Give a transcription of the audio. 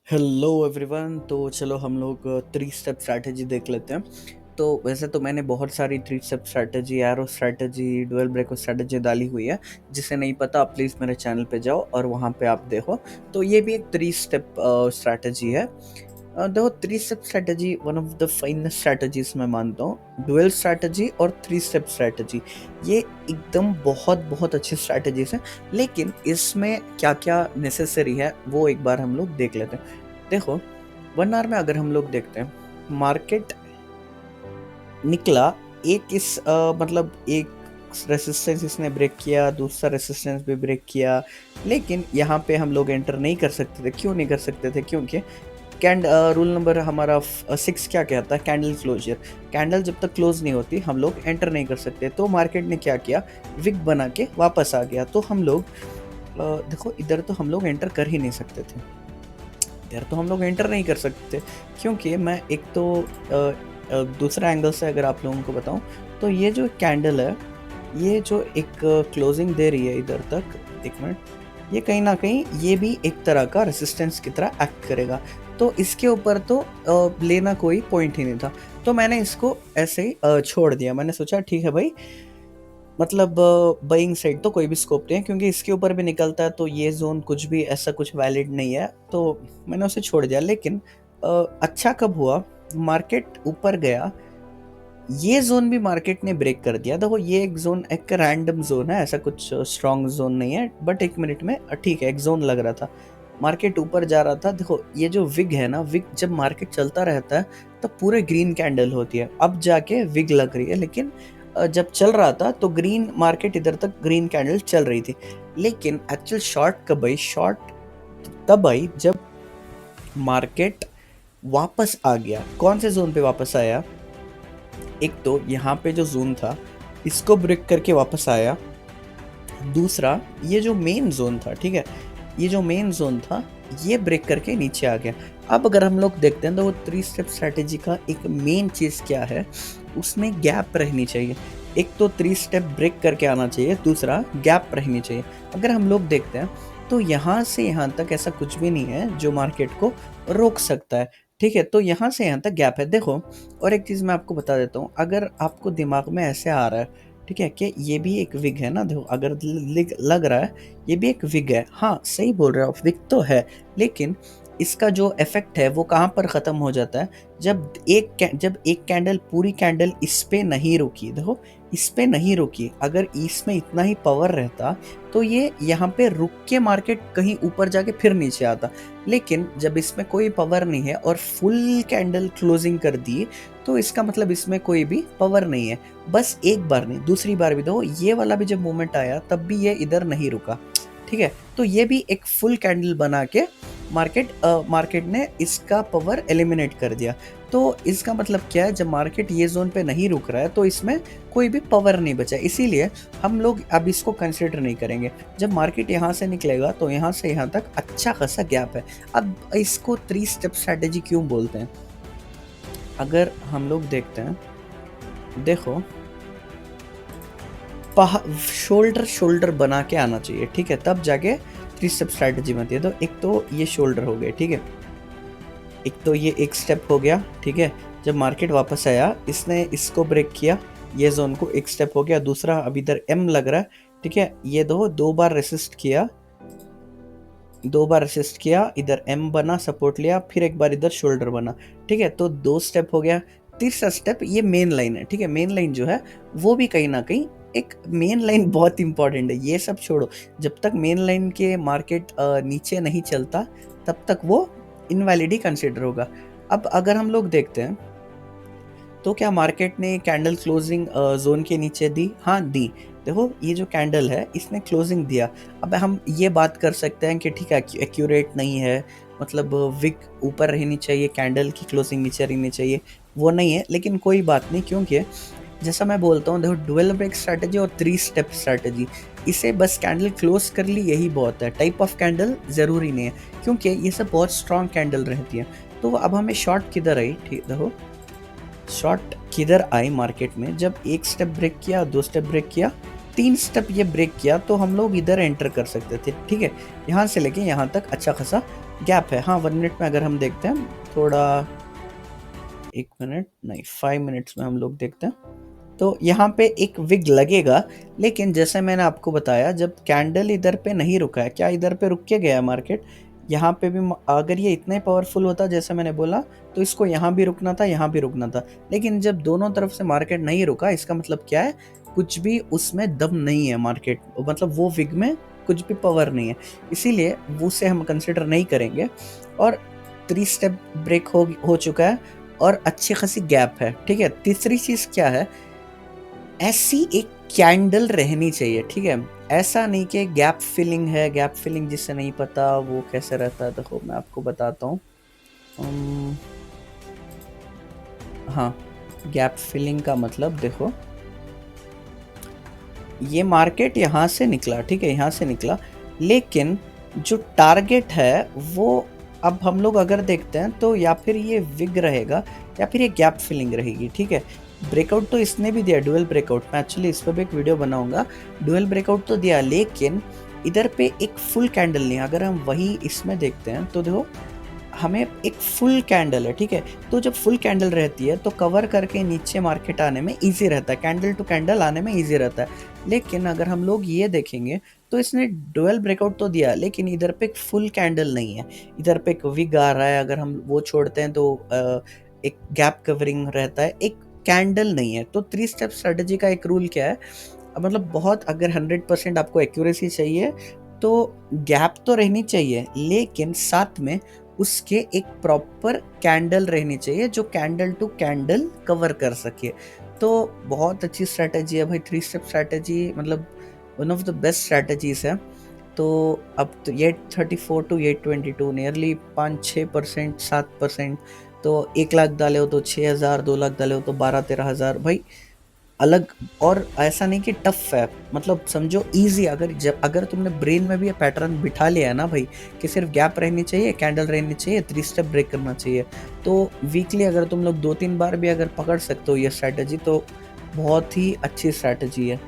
Hello everyone. तो चलो हम लोग थ्री स्टेप स्ट्रैटेजी देख लेते हैं। तो वैसे तो मैंने बहुत सारी three step strategy, arrow strategy, dual breakout strategy डाली हुई है। जिसे नहीं पता आप प्लीज़ मेरे चैनल पे जाओ और वहाँ पे आप देखो। तो ये भी एक थ्री स्टेप स्ट्रैटेजी है। देखो, three step strategy one of the finest strategies मैं मानता हूँ। डुअल स्ट्रैटेजी और थ्री स्टेप स्ट्रैटेजी ये एकदम बहुत बहुत अच्छी स्ट्रैटेजीज हैं। लेकिन इसमें क्या क्या नेसेसरी है वो एक बार हम लोग देख लेते हैं। देखो, 1 आवर में अगर हम लोग देखते हैं, मार्केट निकला एक मतलब एक रेसिस्टेंस इसने ब्रेक किया, दूसरा रेसिस्टेंस भी ब्रेक किया। लेकिन यहाँ पे हम लोग एंटर नहीं कर सकते थे। क्यों नहीं कर सकते थे? क्योंकि रूल नंबर हमारा 6 क्या कहता है? Candle closure. कैंडल जब तक क्लोज नहीं होती हम लोग एंटर नहीं कर सकते। तो मार्केट ने क्या किया? विक बना के वापस आ गया। तो हम लोग देखो, इधर तो हम लोग एंटर कर ही नहीं सकते थे। इधर तो हम लोग एंटर नहीं कर सकते थे क्योंकि मैं एक तो दूसरा एंगल से अगर आप लोगों को बताऊं, तो ये जो कैंडल है, ये जो एक क्लोजिंग दे रही है इधर तक, एक मिनट, ये कहीं ना कहीं ये भी एक तरह का रेसिस्टेंस की तरह एक्ट करेगा। तो इसके ऊपर तो लेना कोई पॉइंट ही नहीं था। तो मैंने इसको ऐसे ही छोड़ दिया। मैंने सोचा ठीक है भाई, मतलब बाइंग साइड तो कोई भी स्कोप नहीं है क्योंकि इसके ऊपर भी निकलता है तो ये जोन कुछ भी ऐसा कुछ वैलिड नहीं है। तो मैंने उसे छोड़ दिया। लेकिन अच्छा कब हुआ? मार्केट ऊपर गया, ये जोन भी मार्केट ने ब्रेक कर दिया। देखो, ये एक जोन एक रैंडम जोन है, ऐसा कुछ स्ट्रॉन्ग जोन नहीं है, बट एक मिनट में ठीक है एक जोन लग रहा था। मार्केट ऊपर जा रहा था। देखो, ये जो विग है ना, विग जब मार्केट चलता रहता है तब पूरे ग्रीन कैंडल होती है। अब जाके विग लग रही है। लेकिन जब चल रहा था तो ग्रीन मार्केट इधर तक ग्रीन कैंडल चल रही थी। लेकिन एक्चुअल शॉर्ट कब आई? शॉर्ट तब आई जब मार्केट वापस आ गया। कौन से जोन पे वापस आया? एक तो यहाँ पे जो जोन था इसको ब्रेक करके वापस आया। दूसरा, ये जो मेन जोन था, ठीक है, ये जो मेन जोन था ये ब्रेक करके नीचे आ गया। अब अगर हम लोग देखते हैं तो वो थ्री स्टेप स्ट्रैटेजी का एक मेन चीज़ क्या है? उसमें गैप रहनी चाहिए। एक तो थ्री स्टेप ब्रेक करके आना चाहिए, दूसरा गैप रहनी चाहिए। अगर हम लोग देखते हैं तो यहाँ से यहाँ तक ऐसा कुछ भी नहीं है जो मार्केट को रोक सकता है। ठीक है, तो यहाँ से यहाँ तक गैप है। देखो, और एक चीज़ मैं आपको बता देता हूँ, अगर आपको दिमाग में ऐसे आ रहा है, ठीक है, कि ये भी एक विग है ना, देखो अगर लग रहा है ये भी एक विग है, हाँ सही बोल रहे हो आप, विग तो है। लेकिन इसका जो इफेक्ट है वो कहाँ पर ख़त्म हो जाता है? जब एक कैंडल, पूरी कैंडल इस पे नहीं रुकी। देखो, इस पे नहीं रुकी। अगर इसमें इतना ही पावर रहता तो ये यहाँ पे रुक के मार्केट कहीं ऊपर जाके फिर नीचे आता। लेकिन जब इसमें कोई पावर नहीं है और फुल कैंडल क्लोजिंग कर दी, तो इसका मतलब इसमें कोई भी पावर नहीं है। बस एक बार नहीं, दूसरी बार भी देखो, ये वाला भी जब मूवमेंट आया तब भी ये इधर नहीं रुका। ठीक है, तो ये भी एक फुल कैंडल बना के मार्केट ने इसका पावर एलिमिनेट कर दिया। तो इसका मतलब क्या है? जब मार्केट ये जोन पे नहीं रुक रहा है तो इसमें कोई भी पावर नहीं बचा। इसीलिए हम लोग अब इसको कंसिडर नहीं करेंगे। जब मार्केट यहाँ से निकलेगा तो यहाँ से यहाँ तक अच्छा खासा गैप है। अब इसको थ्री स्टेप स्ट्रैटेजी क्यों बोलते हैं? अगर हम लोग देखते हैं, देखो, शोल्डर शोल्डर बना के आना चाहिए, ठीक है, तब जाके थ्री स्टेप स्ट्रैटेजी बनती है। तो एक तो ये शोल्डर हो गए, ठीक है, एक तो ये एक स्टेप हो गया, ठीक है। जब मार्केट वापस आया इसने इसको ब्रेक किया, ये जोन को, एक स्टेप हो गया। दूसरा, अब इधर एम लग रहा है, ठीक है, ये दो बार रेसिस्ट किया, दो बार रेसिस्ट किया, इधर एम बना, सपोर्ट लिया, फिर एक बार इधर शोल्डर बना, ठीक है, तो दो स्टेप हो गया। तीसरा स्टेप ये मेन लाइन है, ठीक है। मेन लाइन जो है वो भी कहीं ना कहीं, एक मेन लाइन बहुत इंपॉर्टेंट है। ये सब छोड़ो, जब तक मेन लाइन के मार्केट नीचे नहीं चलता तब तक वो इनवैलिड ही कंसिडर होगा। अब अगर हम लोग देखते हैं तो क्या मार्केट ने कैंडल क्लोजिंग जोन के नीचे दी? हाँ दी। देखो, ये जो कैंडल है इसने क्लोजिंग दिया। अब हम ये बात कर सकते हैं कि ठीक है, एक्यूरेट नहीं है, मतलब विक ऊपर रहनी चाहिए, कैंडल की क्लोजिंग नीचे रहनी चाहिए, वो नहीं है। लेकिन कोई बात नहीं, क्योंकि जैसा मैं बोलता हूँ, देखो, डुअल ब्रेक स्ट्रैटेजी और थ्री स्टेप स्ट्रैटेजी, इसे बस कैंडल क्लोज कर ली यही बहुत है। टाइप ऑफ कैंडल ज़रूरी नहीं है क्योंकि ये सब बहुत स्ट्रॉन्ग कैंडल रहती है। तो अब हमें शॉर्ट किधर आई? ठीक, देखो शॉर्ट किधर आई मार्केट में? जब एक स्टेप ब्रेक किया, दो स्टेप ब्रेक किया, तीन स्टेप ये ब्रेक किया, तो हम लोग इधर एंटर कर सकते थे, ठीक है। यहाँ से लेके यहाँ तक अच्छा खासा गैप है। हाँ 1 मिनट में अगर हम देखते हैं थोड़ा, 1 मिनट नहीं 5 मिनट्स में हम लोग देखते हैं तो यहाँ पे एक विग लगेगा। लेकिन जैसे मैंने आपको बताया, जब कैंडल इधर पे नहीं रुका है, क्या इधर पे रुक के गया मार्केट, यहाँ पे भी अगर ये इतना ही पावरफुल होता जैसे मैंने बोला, तो इसको यहाँ भी रुकना था, यहाँ भी रुकना था। लेकिन जब दोनों तरफ से मार्केट नहीं रुका, इसका मतलब क्या है, कुछ भी उसमें दम नहीं है मार्केट, मतलब वो विग में कुछ भी पावर नहीं है, इसीलिए वो उसे हम कंसिडर नहीं करेंगे। और 3 स्टेप ब्रेक हो चुका है और अच्छी खासी गैप है, ठीक है। तीसरी चीज क्या है, ऐसी एक कैंडल रहनी चाहिए, ठीक है। ऐसा नहीं कि गैप फिलिंग है, गैप फिलिंग जिससे नहीं पता वो कैसे रहता है, देखो मैं आपको बताता हूँ। हाँ, गैप फिलिंग का मतलब देखो, ये मार्केट यहाँ से निकला, ठीक है, यहाँ से निकला, लेकिन जो टारगेट है वो, अब हम लोग अगर देखते हैं तो या फिर ये विग रहेगा या फिर ये गैप फिलिंग रहेगी, ठीक है। ब्रेकआउट तो इसने भी दिया, डुअल ब्रेकआउट, मैं एक्चुअली इस पर भी एक वीडियो बनाऊंगा। डुअल ब्रेकआउट तो दिया, लेकिन इधर पे एक फुल कैंडल नहीं। अगर हम वही इसमें देखते हैं तो देखो, हमें एक फुल कैंडल है, ठीक है। तो जब फुल कैंडल रहती है तो कवर करके नीचे मार्केट आने में इजी रहता है, कैंडल टू कैंडल आने में इजी रहता है। लेकिन अगर हम लोग ये देखेंगे तो इसने डुअल ब्रेकआउट तो दिया, लेकिन इधर पे एक फुल कैंडल नहीं है, इधर पे एक विग आ रहा है। अगर हम वो छोड़ते हैं तो एक गैप कवरिंग रहता है, एक कैंडल नहीं है। तो 3 स्टेप स्ट्रेटजी का एक रूल क्या है, मतलब बहुत, अगर 100% आपको एक्यूरेसी चाहिए तो गैप तो रहनी चाहिए, लेकिन साथ में उसके एक प्रॉपर कैंडल रहनी चाहिए जो कैंडल टू कैंडल कवर कर सके। तो बहुत अच्छी स्ट्रैटेजी है भाई, 3 स्टेप स्ट्रैटेजी, मतलब one of the best strategies है। तो अब तो 834 टू 822 नियरली 5-6%, 7%। तो 1 लाख डाले हो तो 6,000, 2 लाख डाले हो तो 12-13 हज़ार भाई, अलग। और ऐसा नहीं कि टफ है, मतलब समझो इजी। अगर तुमने ब्रेन में भी ये पैटर्न बिठा लिया है ना भाई, कि सिर्फ गैप रहनी चाहिए, कैंडल रहनी चाहिए, 3 स्टेप ब्रेक करना चाहिए, तो वीकली अगर तुम लोग 2-3 बार भी अगर पकड़ सकते हो ये स्ट्रैटेजी, तो बहुत ही अच्छी स्ट्रैटेजी है।